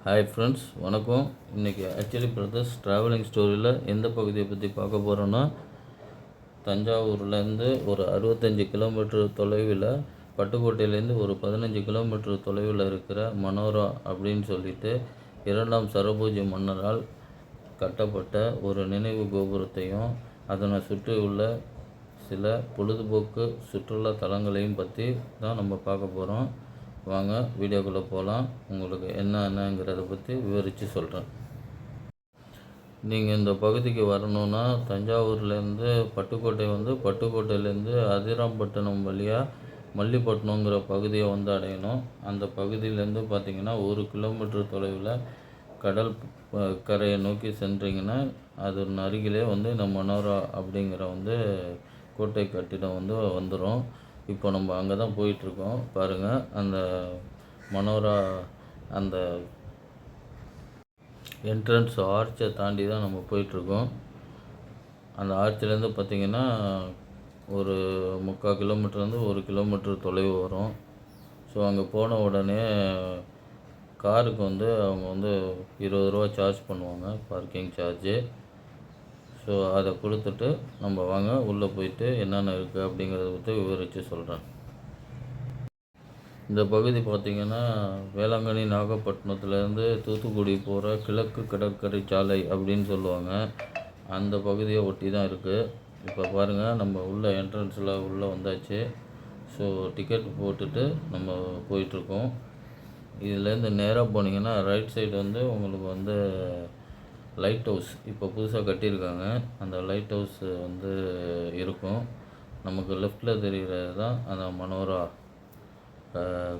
Hi friends, வணக்கம். இன்றைக்கி actually brothers travelling ஸ்டோரியில் எந்த பகுதியை பற்றி பார்க்க போகிறோன்னா, தஞ்சாவூர்லேருந்து ஒரு 65 கிலோமீட்டர் தொலைவில், பட்டுக்கோட்டையிலேருந்து ஒரு 15 கிலோமீட்டர் தொலைவில் இருக்கிற மனோரா அப்படின்னு சொல்லிட்டு 2ஆம் சரபோஜி மன்னரால் கட்டப்பட்ட ஒரு நினைவு கோபுரத்தையும் அதனை சுற்றி உள்ள சில பொழுதுபோக்கு சுற்றுலா தலங்களையும் பற்றி தான் நம்ம பார்க்க போகிறோம். வாங்க வீடியோக்குள்ளே போகலாம். உங்களுக்கு என்னங்கிறத பற்றி விவரித்து சொல்கிறேன். நீங்கள் இந்த பகுதிக்கு வரணுன்னா தஞ்சாவூர்லேருந்து பட்டுக்கோட்டை பட்டுக்கோட்டையிலேருந்து அதிராம்பட்டினம் வழியாக மல்லிப்பட்டினங்கிற பகுதியை அடையணும். அந்த பகுதியிலேருந்து பார்த்திங்கன்னா 1 கிலோமீட்டர் தொலைவில் கடல் கரையை நோக்கி சென்றீங்கன்னா அதன் அருகிலே இந்த மனோரா அப்படிங்கிற கோட்டை கட்டிடம் வந்துடும். இப்போ நம்ம அங்கே தான் போயிட்டுருக்கோம். பாருங்கள், அந்த மனோரா அந்த என்ட்ரன்ஸ் ஆர்ச்சை தாண்டி தான் நம்ம போயிட்டுருக்கோம். அந்த ஆர்ச்சிலேருந்து பார்த்திங்கன்னா ஒரு 3/4 கிலோமீட்டர்லேருந்து 1 கிலோமீட்டர் தொலைவு வரும். ஸோ அங்கே போன உடனே காருக்கு அவங்க 20 ரூபா சார்ஜ் பண்ணுவாங்க, பார்க்கிங் சார்ஜு. ஸோ அதை கொடுத்துட்டு நம்ம வாங்க உள்ளே போயிட்டு என்னென்ன இருக்குது அப்படிங்கிறத பற்றி விவரித்து சொல்கிறேன். இந்த பகுதி பார்த்திங்கன்னா வேளாங்கண்ணி நாகப்பட்டினத்துலேருந்து தூத்துக்குடி போகிற கிழக்கு கடற்கரை சாலை அப்படின்னு சொல்லுவாங்க. அந்த பகுதியை ஒட்டி தான் இருக்குது. இப்போ பாருங்கள், நம்ம உள்ள என்ட்ரன்ஸில் உள்ளே வந்தாச்சு. ஸோ டிக்கெட் போட்டுட்டு நம்ம போயிட்டுருக்கோம். இதுலேருந்து நேராக போனீங்கன்னா ரைட் சைடு உங்களுக்கு லைட் ஹவுஸ் இப்போ புதுசாக கட்டியிருக்காங்க. அந்த லைட் ஹவுஸ் இருக்கும். நமக்கு லெஃப்டில் தெரிகிறது தான் அந்த மனோரா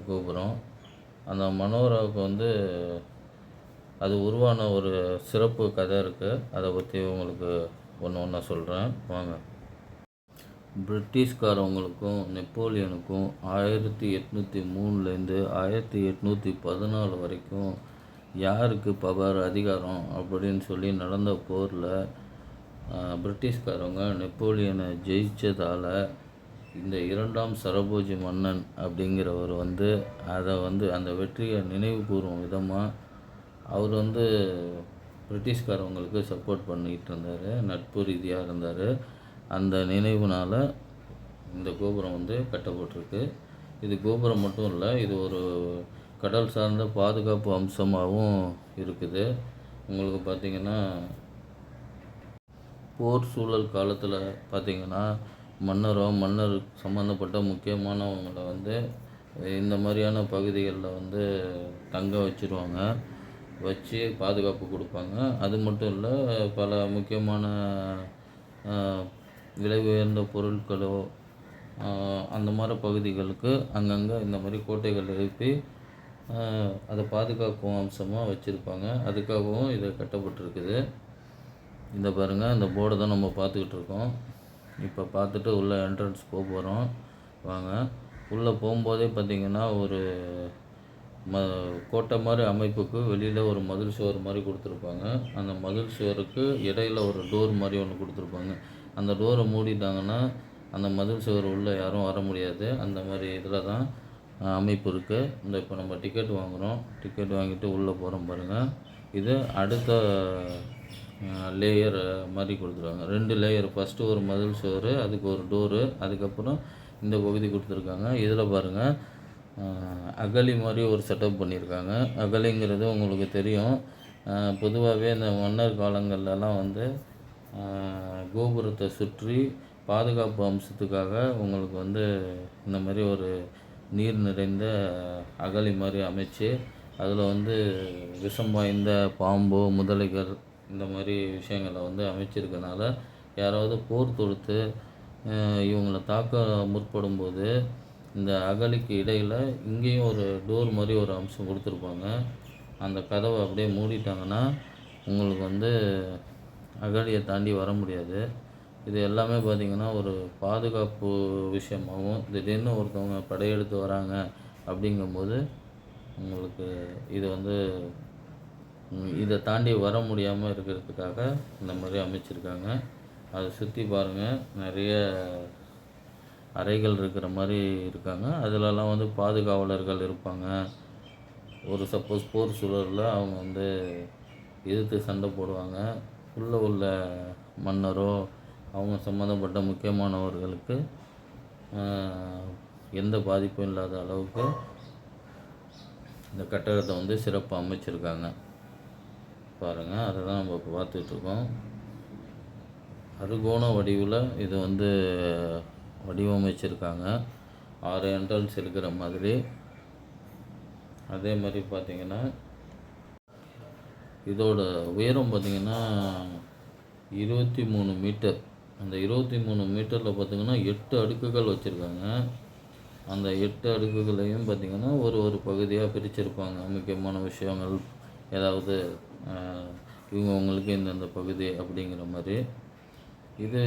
கோபுரம். அந்த மனோராவுக்கு அது உருவான ஒரு சிறப்பு கதை இருக்குது. அதை பற்றி உங்களுக்கு ஒன்றா சொல்கிறேன், வாங்க. பிரிட்டிஷ்காரவங்களுக்கும் நெப்போலியனுக்கும் 1803லேருந்து 1814 வரைக்கும் யாருக்கு பவர் அதிகாரம் அப்படின்னு சொல்லி நடந்த போரில் பிரிட்டிஷ்காரவங்க நெப்போலியனை ஜெயித்ததால் இந்த 2ஆம் சரபோஜி மன்னன் அப்படிங்கிறவர் அதை அந்த வெற்றியை நினைவு கூறும் விதமாக அவர் பிரிட்டிஷ்காரவங்களுக்கு சப்போர்ட் பண்ணிக்கிட்டு இருந்தார், நட்பு ரீதியாக இருந்தார். அந்த நினைவுனால் இந்த கோபுரம் கட்டப்பட்டிருக்கு. இது கோபுரம் மட்டும் இல்லை, இது ஒரு கடல் சார்ந்த பாதுகாப்பு அம்சமாகவும் இருக்குது. உங்களுக்கு பார்த்திங்கன்னா போர் சூழல் காலத்தில் பார்த்திங்கன்னா மன்னர் சம்மந்தப்பட்ட முக்கியமானவங்களை இந்த மாதிரியான பகுதிகளில் தங்க வச்சுருவாங்க, வச்சு பாதுகாப்பு கொடுப்பாங்க. அது மட்டும் இல்லை, பல முக்கியமான விலை உயர்ந்த பொருட்களோ அந்த மாதிரி பகுதிகளுக்கு அங்கங்கே இந்த மாதிரி கோட்டைகள் எழுப்பி அதை பாதுகாக்கும் அம்சமாக வச்சுருப்பாங்க. அதுக்காகவும் இது கட்டப்பட்டிருக்குது. இந்த பாருங்கள், இந்த போர்டை தான் நம்ம பார்த்துக்கிட்டு இருக்கோம். இப்போ பார்த்துட்டு உள்ளே என்ட்ரன்ஸ் போகிறோம், வாங்க. உள்ளே போகும்போதே பார்த்திங்கன்னா ஒரு கோட்டை மாதிரி அமைப்புக்கு வெளியில் ஒரு மதில் சுவர் மாதிரி கொடுத்துருப்பாங்க. அந்த மதில் சுவருக்கு இடையில் ஒரு டோர் மாதிரி ஒன்று கொடுத்துருப்பாங்க. அந்த டோரை மூடிட்டாங்கன்னா அந்த மதில் சுவர் உள்ளே யாரும் வர முடியாது. அந்த மாதிரி இதில் தான் அமைப்பு இருக்குது. இப்போ நம்ம டிக்கெட் வாங்குகிறோம். டிக்கெட் வாங்கிட்டு உள்ளே போகிறோம் பாருங்கள். இது அடுத்த லேயர் மாதிரி கொடுத்துருவாங்க. 2 லேயர். ஃபஸ்ட்டு ஒரு மதில் சுவர், அதுக்கு ஒரு டோரு, அதுக்கப்புறம் இந்த பகுதி கொடுத்துருக்காங்க. இதில் பாருங்கள், அகழி மாதிரி ஒரு செட்டப் பண்ணியிருக்காங்க. அகழிங்கிறது உங்களுக்கு தெரியும். பொதுவாகவே இந்த மன்னர் காலங்கள்லாம் கோபுரத்தை சுற்றி பாதுகாப்பு அம்சத்துக்காக உங்களுக்கு இந்த மாதிரி ஒரு நீர் நிறைந்த அகழி மாதிரி அமைச்சு அதில் விஷம் வாய்ந்த பாம்பு, முதலைகள் இந்த மாதிரி விஷயங்களை அமைச்சிருக்கனால யாராவது போர் தொடுத்து இவங்களை தாக்க முற்படும்போது இந்த அகழிக்கு இடையில் இங்கேயும் ஒரு டோர் மாதிரி ஒரு அம்சம் கொடுத்துருப்பாங்க. அந்த கதவை அப்படியே மூடிட்டாங்கன்னா உங்களுக்கு அகழியை தாண்டி வர முடியாது. இது எல்லாமே பார்த்திங்கன்னா ஒரு பாதுகாப்பு விஷயமாகவும், திடீர்னு ஒருத்தவங்க படையெடுத்து வராங்க அப்படிங்கும்போது உங்களுக்கு இது இதை தாண்டி வர முடியாமல் இருக்கிறதுக்காக இந்த மாதிரி அமைச்சிருக்காங்க. அதை சுற்றி பாருங்கள், நிறைய அறைகள் இருக்கிற மாதிரி இருக்காங்க. அதிலலாம் பாதுகாவலர்கள் இருப்பாங்க. ஒரு சப்போஸ் போர் சூழல்ல அவங்க வந்து எதிர்த்து சண்டை போடுவாங்க. உள்ள உள்ள மன்னரோ, அவங்க சம்மந்தப்பட்ட முக்கியமானவர்களுக்கு எந்த பாதிப்பும் இல்லாத அளவுக்கு இந்த கட்டடத்த வந்து சிறப்பா அமைச்சிருக்காங்க. பாருங்கள், அதை தான் நம்ம இப்போ பார்த்துட்ருக்கோம். அறுகோண வடிவில் இது வந்து வடிவமைச்சிருக்காங்க. 6 என்ட்ரன்ஸ் இருக்கிற மாதிரி. அதே மாதிரி பார்த்திங்கன்னா இதோட உயரம் பார்த்திங்கன்னா 23 மீட்டர். அந்த 23 மீட்டரில் பார்த்திங்கன்னா 8 அடுக்குகள் வச்சுருக்காங்க. அந்த 8 அடுக்குகளையும் பார்த்திங்கன்னா ஒரு பகுதியாக பிரிச்சிருப்பாங்க. முக்கியமான விஷயங்கள் ஏதாவது இவங்களுக்கு இந்தந்த பகுதி அப்படிங்கிற மாதிரி. இது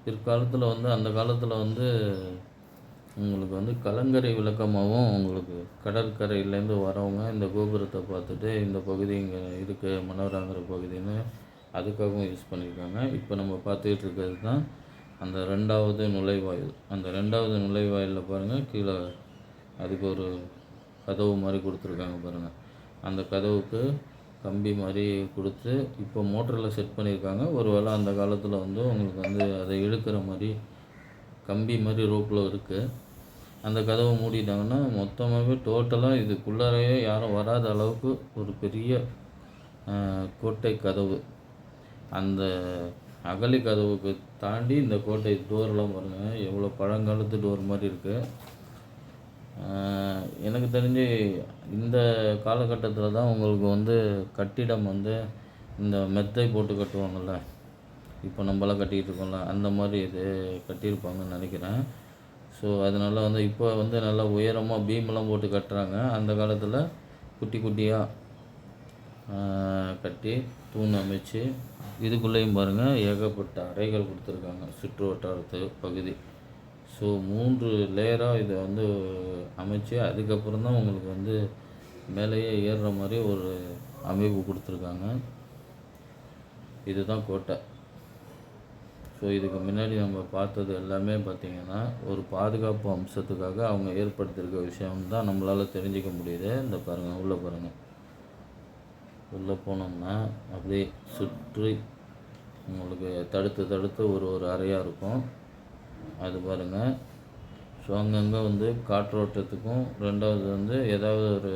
பிற்காலத்தில் வந்து அந்த காலத்தில் வந்து உங்களுக்கு வந்து கலங்கரை விளக்கமாகவும் உங்களுக்கு கடற்கரையிலேருந்து வரவங்க இந்த கோபுரத்தை பார்த்துட்டு இந்த பகுதி இங்கே இருக்குது மனோராங்கிற பகுதின்னு அதுக்காகவும் யூஸ் பண்ணியிருக்காங்க. இப்போ நம்ம பார்த்துக்கிட்டு இருக்கிறது தான் அந்த 2வது நுழைவாயில். அந்த 2வது நுழைவாயிலில் பாருங்கள், கீழே அதுக்கு ஒரு கதவு மாதிரி கொடுத்துருக்காங்க பாருங்கள். அந்த கதவுக்கு கம்பி மாதிரி கொடுத்து இப்போ மோட்டரில் செட் பண்ணியிருக்காங்க. ஒரு வேளை அந்த காலத்தில் வந்து உங்களுக்கு வந்து அதை இழுக்கிற மாதிரி கம்பி மாதிரி ரோப்பில் இருக்குது. அந்த கதவை மூடிட்டாங்கன்னா மொத்தமாகவே டோட்டலாக இதுக்குள்ளாரையே யாரும் வராத அளவுக்கு ஒரு பெரிய கோட்டை கதவு. அந்த அகழி கதவுக்கு தாண்டி இந்த கோட்டை டோர்லாம் பாருங்கள், எவ்வளோ பழங்காலத்து டோர் மாதிரி இருக்குது. எனக்கு தெரிஞ்சு இந்த காலகட்டத்தில் தான் உங்களுக்கு வந்து கட்டிடம் வந்து இந்த மெத்தை போட்டு கட்டுவாங்கள்ல, இப்போ நம்மளாம் கட்டிக்கிட்டு இருக்கோம்ல, அந்த மாதிரி இது கட்டியிருப்பாங்கன்னு நினைக்கிறேன். ஸோ அதனால் வந்து இப்போ வந்து நல்லா உயரமாக பீமெல்லாம் போட்டு கட்டுறாங்க. அந்த காலத்தில் குட்டி குட்டியாக கட்டி தூண் அமைச்சு இதுக்குள்ளேயும் பாருங்கள் ஏகப்பட்ட அறைகள் கொடுத்துருக்காங்க சுற்று வட்டாரத்து பகுதி. ஸோ 3 லேயராக இதை வந்து அமைச்சு அதுக்கப்புறம் தான் உங்களுக்கு வந்து மேலேயே ஏறுற மாதிரி ஒரு அமைப்பு கொடுத்துருக்காங்க. இதுதான் கோட்டை. ஸோ இதுக்கு முன்னாடி நம்ம பார்த்தது எல்லாமே பார்த்திங்கன்னா ஒரு பாதுகாப்பு அம்சத்துக்காக அவங்க ஏற்படுத்தியிருக்க விஷயம் தான் நம்மளால் தெரிஞ்சிக்க முடியுது. இந்த பாருங்கள், உள்ளே பாருங்கள், உள்ளே போனோம்னா அப்படியே சுற்றி உங்களுக்கு தடுத்து ஒரு அறையாக இருக்கும். அது பாருங்கள். ஸோ அங்கங்கே வந்து காற்றோட்டத்துக்கும் 2வது வந்து ஏதாவது ஒரு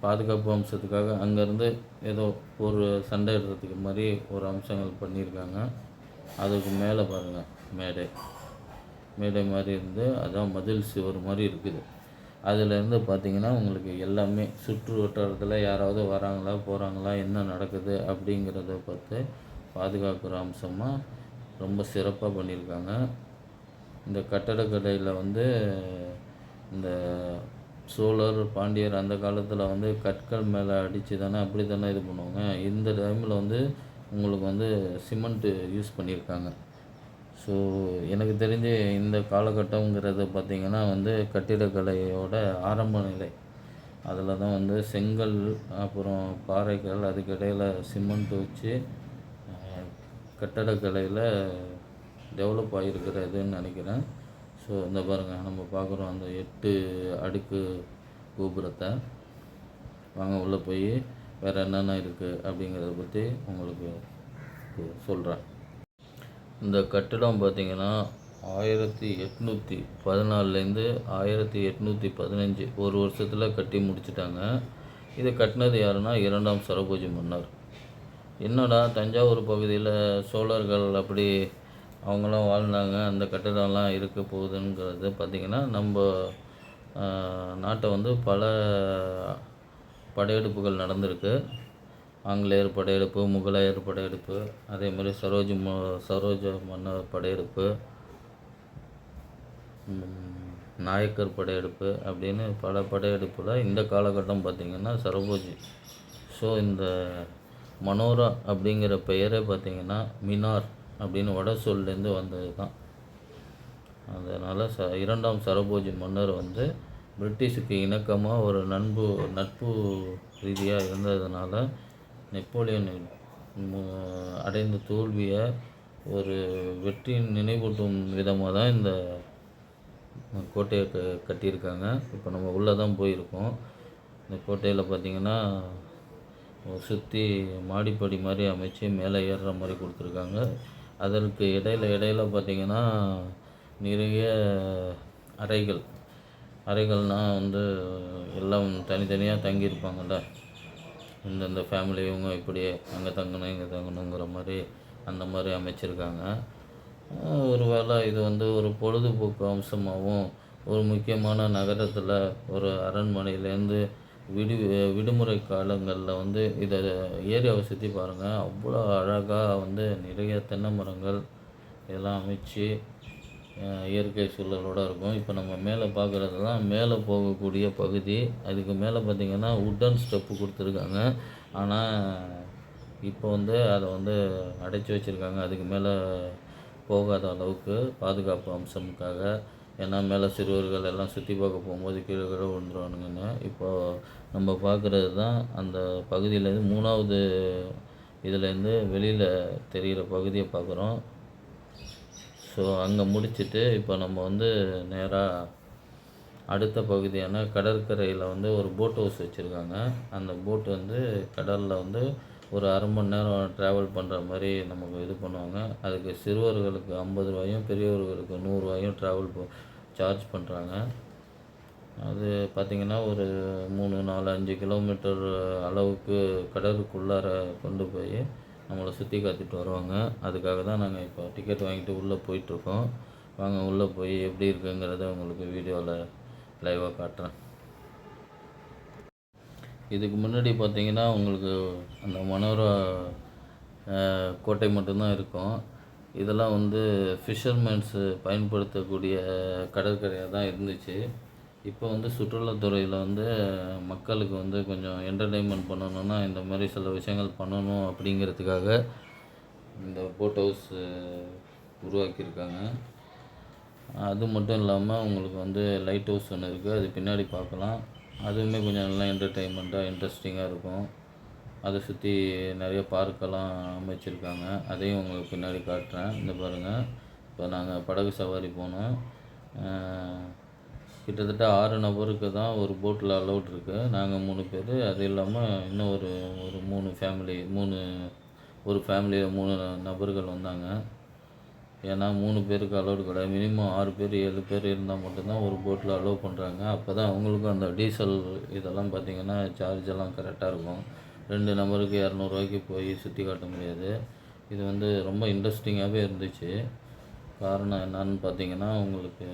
பாதுகாப்பு அம்சத்துக்காக அங்கேருந்து ஏதோ ஒரு சண்டை இடுறதுக்கு மாதிரி ஒரு அம்சங்கள் பண்ணியிருக்காங்க. அதுக்கு மேலே பாருங்கள் மேடை மாதிரி இருந்து அதான் மதில் சுவர் மாதிரி இருக்குது. அதிலேருந்து பார்த்திங்கன்னா உங்களுக்கு எல்லாமே சுற்று வட்டாரத்தில் யாராவது வராங்களா போகிறாங்களா என்ன நடக்குது அப்படிங்கிறத பார்த்து பாதுகாக்கிற அம்சமாக ரொம்ப சிறப்பாக பண்ணியிருக்காங்க. இந்த கட்டடக்கலையில் வந்து இந்த சோழர் பாண்டியர் அந்த காலத்தில் வந்து கற்கள் மேலே அடித்து தானே அப்படி தானே இது பண்ணுவாங்க. இந்த டைமில் வந்து உங்களுக்கு வந்து சிமெண்ட்டு யூஸ் பண்ணியிருக்காங்க. ஸோ எனக்கு தெரிஞ்சு இந்த காலகட்டங்கிறது பார்த்திங்கன்னா வந்து கட்டிடக்கலையோட ஆரம்ப நிலை. அதில் தான் வந்து செங்கல் அப்புறம் பாறைகள் அதுக்கு இடையில் சிமெண்ட் வச்சு கட்டடக்கலையில் டெவலப் ஆகியிருக்கிறதுன்னு நினைக்கிறேன். ஸோ இந்த பாருங்கள், நம்ம பார்க்குறோம் அந்த 8 அடுக்கு கோபுரத்தை. வாங்க உள்ளே போய் வேறு என்னென்ன இருக்குது அப்படிங்கிறத பற்றி உங்களுக்கு சொல்கிறேன். இந்த கட்டிடம் பார்த்திங்கன்னா 1814லேருந்து 1815 ஒரு வருஷத்தில் கட்டி முடிச்சிட்டாங்க. இதை கட்டினது யாருன்னா 2ஆம் சரபோஜி மன்னர். என்னடா தஞ்சாவூர் பகுதியில் சோழர்கள் அப்படி அவங்களாம் வாழ்ந்தாங்க, அந்த கட்டிடம்லாம் இருக்க போகுதுங்கிறது பார்த்திங்கன்னா நம்ம நாட்டை வந்து பல படையெடுப்புகள் நடந்திருக்கு. ஆங்கிலேயர் படையெடுப்பு, முகலாயர் படையெடுப்பு, அதே மாதிரி சரோஜ மன்னர் படையெடுப்பு, நாயக்கர் படையெடுப்பு அப்படின்னு பல படையெடுப்பில் இந்த காலகட்டம் பார்த்திங்கன்னா சரபோஜி. ஸோ இந்த மனோரா அப்படிங்கிற பெயரே பார்த்திங்கன்னா மினார் அப்படின்னு வட சொல்லேருந்து வந்தது தான். அதனால் 2ஆம் சரபோஜி மன்னர் வந்து பிரிட்டிஷுக்கு இணக்கமாக ஒரு நட்பு ரீதியாக இருந்ததுனால நெப்போலியன் அடைந்த தோல்வியை ஒரு வெற்றியின் நினைவூட்டும் விதமாக தான் இந்த கோட்டையை கட்டியிருக்காங்க. இப்போ நம்ம உள்ளே தான் போயிருக்கோம். இந்த கோட்டையில் பார்த்திங்கன்னா சுற்றி மாடிப்படி மாதிரி அமைச்சு மேலே ஏறுற மாதிரி கொடுத்துருக்காங்க. அதற்கு இடையில பார்த்திங்கன்னா நிறைய அறைகள். அறைகள்னால் வந்து எல்லாம் தனித்தனியாக தங்கியிருப்பாங்கள்ல. இந்தந்த ஃபேமிலி இவங்க இப்படி அங்கே தங்கணும் இங்கே தங்கணுங்கிற மாதிரி அந்த மாதிரி அமைச்சிருக்காங்க. ஒரு வேளை இது வந்து ஒரு பொழுதுபோக்கு அம்சமாகவும், ஒரு முக்கியமான நகரத்தில் ஒரு அரண்மனையிலேருந்து விடுமுறை காலங்களில் வந்து இதை ஏரியாவை சுற்றி பாருங்கள். அவ்வளோ அழகாக வந்து நிறைய தென்னை மரங்கள் இதெல்லாம் அமைச்சு இயற்கை சூழலோடு இருக்கும். இப்போ நம்ம மேலே பார்க்குறது தான் மேலே போகக்கூடிய பகுதி. அதுக்கு மேலே பார்த்திங்கன்னா உட்டன் ஸ்டெப்பு கொடுத்துருக்காங்க. ஆனால் இப்போ வந்து அதை வந்து அடைச்சி வச்சுருக்காங்க. அதுக்கு மேலே போகாத அளவுக்கு பாதுகாப்பு அம்சமுக்காக. ஏன்னா மேலே சிறுவர்கள் எல்லாம் சுற்றி பார்க்க போகும்போது கீழே விழுந்துருவானுங்கன்னு. இப்போது நம்ம பார்க்குறது தான் அந்த பகுதியிலேருந்து 3வது இதுலேருந்து வெளியில் தெரிகிற பகுதியை பார்க்குறோம். ஸோ அங்கே முடிச்சுட்டு இப்போ நம்ம வந்து நேராக அடுத்த பகுதியான கடற்கரையில் வந்து ஒரு போட் ஹவுஸ் வச்சுருக்காங்க. அந்த போட்டு வந்து கடலில் வந்து ஒரு அரை மணி நேரம் ட்ராவல் பண்ணுற மாதிரி நமக்கு இது பண்ணுவாங்க. அதுக்கு சிறுவர்களுக்கு 50 ரூபாயும் பெரியவர்களுக்கு 100 ரூபாயும் ட்ராவல் சார்ஜ் பண்ணுறாங்க. அது பார்த்திங்கன்னா ஒரு 3, 4, 5 கிலோமீட்டர் அளவுக்கு கடலுக்குள்ளார கொண்டு போய் நம்மளை சுற்றி காத்திட்டு வருவாங்க. அதுக்காக தான் நாங்கள் இப்போ டிக்கெட் வாங்கிட்டு உள்ளே போயிட்டுருக்கோம். வாங்க உள்ளே போய் எப்படி இருக்குங்கிறத உங்களுக்கு வீடியோவில் லைவாக காட்டுறேன். இதுக்கு முன்னாடி பார்த்திங்கன்னா உங்களுக்கு அந்த மனோரா கோட்டை மட்டும்தான் இருக்கும். இதெல்லாம் வந்து ஃபிஷர்மேன்ஸு பயன்படுத்தக்கூடிய கடற்கரையாக தான் இருந்துச்சு. இப்போ வந்து சுற்றுலாத்துறையில் வந்து மக்களுக்கு வந்து கொஞ்சம் என்டர்டெயின்மெண்ட் பண்ணணுன்னா இந்த மாதிரி சில விஷயங்கள் பண்ணணும் அப்படிங்கிறதுக்காக இந்த போட் ஹவுஸ் உருவாக்கியிருக்காங்க. அது மட்டும் இல்லாமல் உங்களுக்கு வந்து லைட் ஹவுஸ் ஒன்று இருக்குது. அது பின்னாடி பார்க்கலாம். அதுவுமே கொஞ்சம் நல்லா என்டர்டெயின்மெண்ட்டாக இன்ட்ரெஸ்டிங்காக இருக்கும். அதை சுற்றி நிறைய பார்க்கெல்லாம் அமைச்சிருக்காங்க. அதையும் உங்களுக்கு பின்னாடி காட்டுறேன். இந்த பாருங்கள், இப்போ நாங்கள் படகு சவாரி போனோம். கிட்டத்தட்ட 6 நபருக்கு தான் ஒரு போட்டில் அலௌட் இருக்குது. நாங்கள் 3 பேர். அது இல்லாமல் இன்னும் ஒரு 3 ஃபேமிலி ஒரு ஃபேமிலியில் 3 நபர்கள் வந்தாங்க. ஏன்னா 3 பேருக்கு அலௌடு கிடையாது. மினிமம் 6 பேர் 7 பேர் இருந்தால் மட்டும்தான் ஒரு போட்டில் அலோவ் பண்ணுறாங்க. அப்போ தான் அவங்களுக்கும் அந்த டீசல் இதெல்லாம் பார்த்திங்கன்னா சார்ஜ் எல்லாம் கரெக்டாக இருக்கும். 2 நபருக்கு 200 ரூபாய்க்கு போய் சுற்றி காட்ட முடியாது. இது வந்து ரொம்ப இன்ட்ரெஸ்டிங்காகவே இருந்துச்சு. காரணம் என்னான்னு பார்த்திங்கன்னா, உங்களுக்கு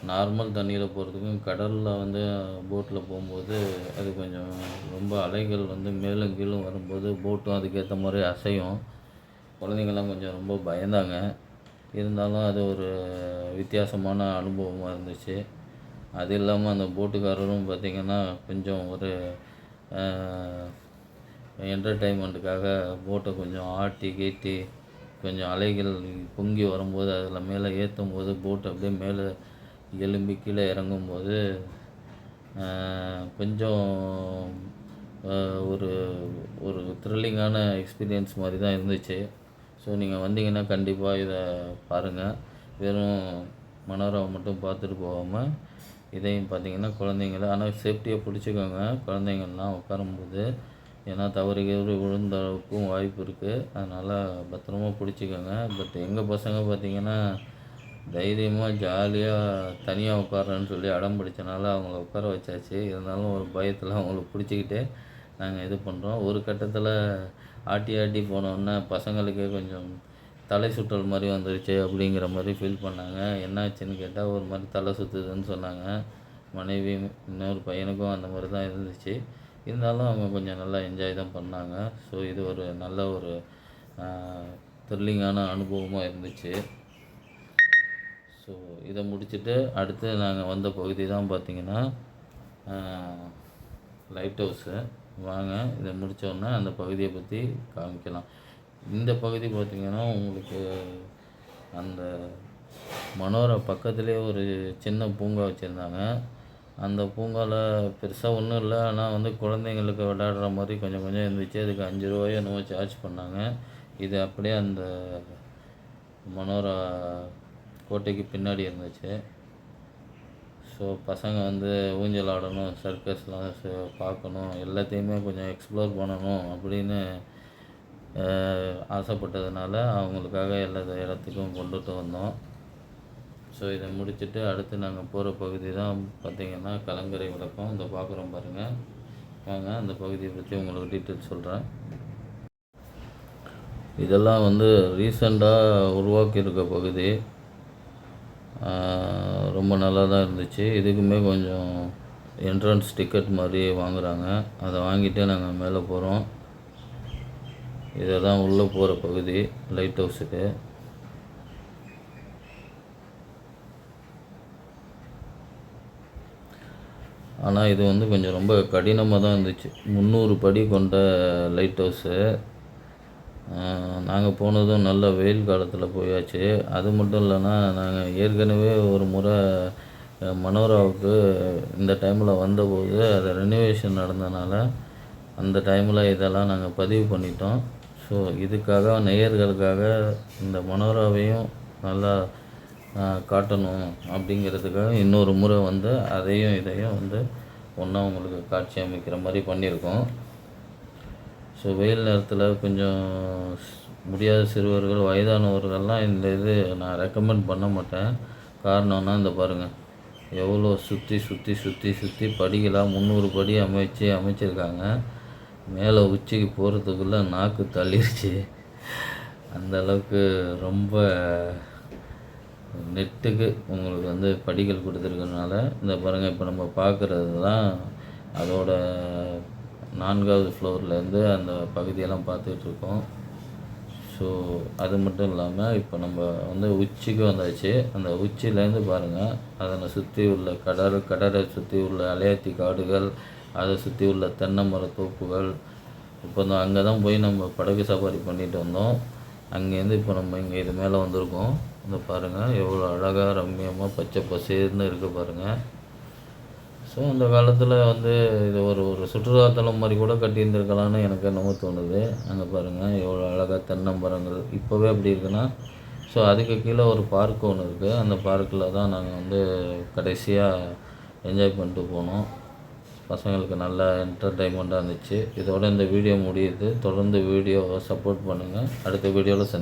நார்மல் தண்ணியில் போகிறதுக்கும் கடலில் வந்து போட்டில் போகும்போது அது கொஞ்சம் ரொம்ப அலைகள் வந்து மேலும் கீழும் வரும்போது போட்டும் அதுக்கேற்ற மாதிரி அசையும். குழந்தைங்கள்லாம் கொஞ்சம் ரொம்ப பயந்தாங்க. இருந்தாலும் அது ஒரு வித்தியாசமான அனுபவமாக இருந்துச்சு. அது இல்லாமல் அந்த போட்டுக்காரரும் பார்த்திங்கன்னா கொஞ்சம் ஒரு என்டர்டெயின்மெண்ட்டுக்காக போட்டை கொஞ்சம் ஆட்டி கீட்டி கொஞ்சம் அலைகள் பொங்கி வரும்போது அதில் மேலே ஏற்றும் போது போட்டு அப்படியே மேலே எலும்பி கீழே இறங்கும்போது கொஞ்சம் ஒரு ஒரு த்ரில்லிங்கான எக்ஸ்பீரியன்ஸ் மாதிரி தான் இருந்துச்சு. ஸோ நீங்கள் வந்தீங்கன்னா கண்டிப்பாக இதை பாருங்கள். வெறும் மனோராவை மட்டும் பார்த்துட்டு போகாமல் இதையும் பார்த்தீங்கன்னா குழந்தைங்கள ஆனால் சேஃப்டியாக பிடிச்சிக்கோங்க குழந்தைங்கள்லாம் உட்காரும்போது. ஏன்னா தவறி விழுந்தளவுக்கும் வாய்ப்பு இருக்குது. அதனால் பத்திரமா பிடிச்சிக்கோங்க. பட் எங்கள் பசங்க பார்த்திங்கன்னா தைரியமாக ஜாலியாக தனியாக உட்காரன்னு சொல்லி அடம் பிடிச்சனால அவங்கள உட்கார வச்சாச்சு. இருந்தாலும் ஒரு பயத்தில் அவங்கள பிடிச்சிக்கிட்டு நாங்கள் இது பண்ணுறோம். ஒரு கட்டத்தில் ஆட்டி போனோன்னே பசங்களுக்கே கொஞ்சம் தலை சுற்றல் மாதிரி வந்துருச்சு அப்படிங்கிற மாதிரி ஃபீல் பண்ணாங்க. என்னாச்சுன்னு கேட்டால் ஒரு மாதிரி தலை சுற்றுதுன்னு சொன்னாங்க. மனைவி இன்னொரு பையனுக்கும் அந்த மாதிரி தான் இருந்துச்சு. இருந்தாலும் அவங்க கொஞ்சம் நல்லா என்ஜாய் தான் பண்ணாங்க. ஸோ இது ஒரு நல்ல ஒரு த்ரில்லிங்கான அனுபவமாக இருந்துச்சு. ஸோ இதை முடிச்சுட்டு அடுத்து நாங்கள் வந்த பகுதி தான் பார்த்திங்கன்னா லைட் ஹவுஸு. வாங்க இதை முடித்தோடனே அந்த பகுதியை பற்றி காமிக்கலாம். இந்த பகுதி பார்த்திங்கன்னா உங்களுக்கு அந்த மனோரா பக்கத்துலேயே ஒரு சின்ன பூங்கா வச்சுருந்தாங்க. அந்த பூங்காவில் பெருசாக ஒன்றும் இல்லை. ஆனால் வந்து குழந்தைங்களுக்கு விளையாடுற மாதிரி கொஞ்சம் கொஞ்சம் இருந்துச்சு. அதுக்கு 5 ரூபாயோ என்னவோ சார்ஜ் பண்ணாங்க. இது அப்படியே அந்த மனோரா கோட்டைக்கு பின்னாடி இருந்துச்சு. ஸோ ஸோ பசங்க வந்து ஊஞ்சல் ஆடணும், சர்க்கஸ்லாம் பார்க்கணும், எல்லாத்தையுமே கொஞ்சம் எக்ஸ்ப்ளோர் பண்ணணும் அப்படின்னு ஆசைப்பட்டதுனால அவங்களுக்காக எல்லா இடத்துக்கும் கொண்டுட்டு வந்தோம். ஸோ இதை முடிச்சுட்டு அடுத்து நாங்கள் போகிற பகுதி தான் பார்த்திங்கன்னா கலங்கரை விளக்கம். இந்த பார்க்குறோம் பாருங்கள். வாங்க அந்த பகுதியை பற்றி உங்களுக்கு டீட்டெயில்ஸ் சொல்கிறேன். இதெல்லாம் வந்து ரீசெண்டாக உருவாக்கியிருக்க பகுதி. ரொம்ப நல்லா தான் இருந்துச்சு. இதுக்குமே கொஞ்சம் என்ட்ரன்ஸ் டிக்கெட் மாதிரி வாங்குகிறாங்க. அதை வாங்கிட்டு நாங்கள் மேலே போகிறோம். இதை தான் உள்ளே போகிற பகுதி லைட் ஹவுஸுக்கு. ஆனால் இது வந்து கொஞ்சம் ரொம்ப கடினமாக தான் இருந்துச்சு. 300 படி கொண்ட லைட் ஹவுஸு. நாங்கள் போனதும் நல்ல வெயில் காலத்தில் போயாச்சு. அது மட்டும் இல்லைன்னா நாங்கள் ஏற்கனவே ஒரு முறை மனோராவுக்கு இந்த டைமில் வந்தபோது அதை ரெனோவேஷன் நடந்தனால அந்த டைமில் இதெல்லாம் நாங்கள் பதிவு பண்ணிட்டோம். ஸோ இதுக்காக நேயர்களுக்காக இந்த மனோராவையும் நல்லா காட்டணும் அப்படிங்கிறதுக்காக இன்னொரு முறை வந்து அதையும் இதையும் வந்து ஒன்றா உங்களுக்கு காட்சி அமைக்கிற மாதிரி பண்ணியிருக்கோம். ஸோ வெயில் நேரத்தில் கொஞ்சம் முடியாத சிறுவர்கள், வயதானவர்கள்லாம் இந்த இது நான் ரெக்கமெண்ட் பண்ண மாட்டேன். காரணம்னா இந்த பாருங்கள், எவ்வளோ சுற்றி படிகளாக 300 படி அமைச்சிருக்காங்க. மேலே உச்சிக்கு போகிறதுக்குள்ளே நாக்கு தள்ளிருச்சு. அந்தளவுக்கு ரொம்ப நெட்டுக்கு உங்களுக்கு வந்து படிகள் கொடுத்துருக்கனால இந்த பாருங்கள். இப்போ நம்ம பார்க்குறது தான் அதோட 4வது ஃப்ளோர்லேருந்து அந்த பகுதியெல்லாம் பார்த்துட்ருக்கோம். ஸோ அது மட்டும் இல்லாமல் இப்போ நம்ம வந்து உச்சிக்கு வந்தாச்சு. அந்த உச்சியிலேருந்து பாருங்கள், அதனை சுற்றி உள்ள கடலை சுற்றி உள்ள அலையாத்தி காடுகள், அதை சுற்றி உள்ள தென்னை மர தோப்புகள். இப்போ அங்கே தான் போய் நம்ம படகு சவாரி பண்ணிட்டு வந்தோம். அங்கேருந்து இப்போ நம்ம இங்கே இது மேலே வந்திருக்கோம். இந்த பாருங்கள் எவ்வளோ அழகாக ரம்மியமாக பச்சை பசேர்னு இருக்குது பாருங்கள். ஸோ அந்த காலத்தில் வந்து இது ஒரு சுற்றுலாத்தலம் மாதிரி கூட கட்டியிருந்துருக்கலான்னு எனக்கு என்னமோ தோணுது. அங்கே பாருங்கள் எவ்வளோ அழகாக தென்னை மரங்கள் இப்போவே அப்படி இருக்குன்னா. ஸோ அதுக்கு கீழே ஒரு பார்க் ஒன்று இருக்குது. அந்த பார்க்கில் தான் நாங்கள் வந்து கடைசியாக என்ஜாய் பண்ணிட்டு போனோம். பசங்களுக்கு நல்லா என்டர்டைன்மெண்ட்டாக இருந்துச்சு. இதோட இந்த வீடியோ முடியுது. தொடர்ந்து வீடியோவை சப்போர்ட் பண்ணுங்கள். அடுத்த வீடியோவில்